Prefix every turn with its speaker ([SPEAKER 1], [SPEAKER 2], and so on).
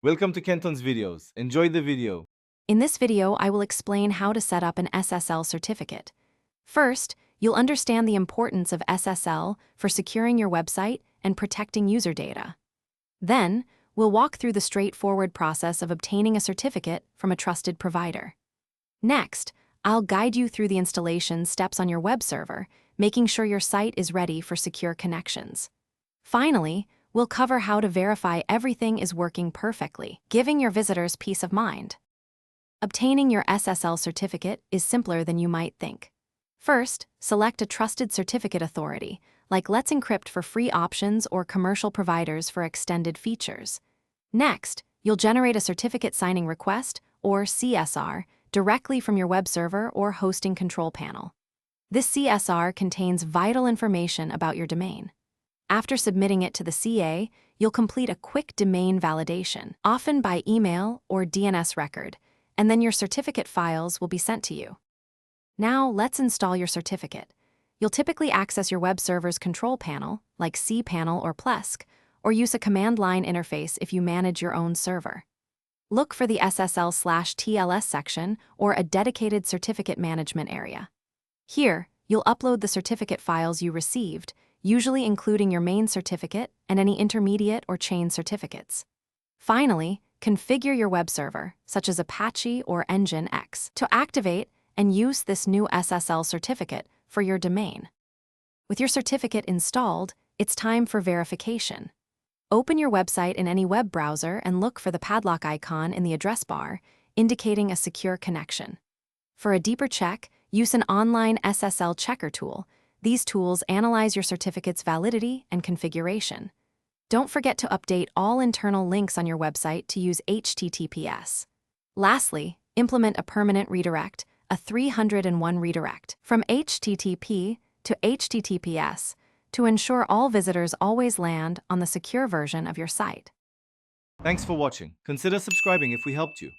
[SPEAKER 1] Welcome to Kenton's videos. Enjoy the video.
[SPEAKER 2] In this video, I will explain how to set up an SSL certificate. First, you'll understand the importance of SSL for securing your website and protecting user data. Then, we'll walk through the straightforward process of obtaining a certificate from a trusted provider. Next, I'll guide you through the installation steps on your web server, making sure your site is ready for secure connections. Finally, we'll cover how to verify everything is working perfectly, giving your visitors peace of mind. Obtaining your SSL certificate is simpler than you might think. First, select a trusted certificate authority, like Let's Encrypt for free options or commercial providers for extended features. Next, you'll generate a certificate signing request, or CSR, directly from your web server or hosting control panel. This CSR contains vital information about your domain. After submitting it to the CA, you'll complete a quick domain validation, often by email or DNS record, and then your certificate files will be sent to you. Now, let's install your certificate. You'll typically access your web server's control panel, like cPanel or Plesk, or use a command line interface if you manage your own server. Look for the SSL/TLS section or a dedicated certificate management area. Here, you'll upload the certificate files you received, usually including your main certificate and any intermediate or chain certificates. Finally, configure your web server, such as Apache or Nginx, to activate and use this new SSL certificate for your domain. With your certificate installed, it's time for verification. Open your website in any web browser and look for the padlock icon in the address bar, indicating a secure connection. For a deeper check, use an online SSL checker tool. These tools analyze your certificate's validity and configuration. Don't forget to update all internal links on your website to use HTTPS. Lastly, implement a permanent redirect, a 301 redirect, from HTTP to HTTPS to ensure all visitors always land on the secure version of your site.
[SPEAKER 1] Thanks for watching. Consider subscribing if we helped you.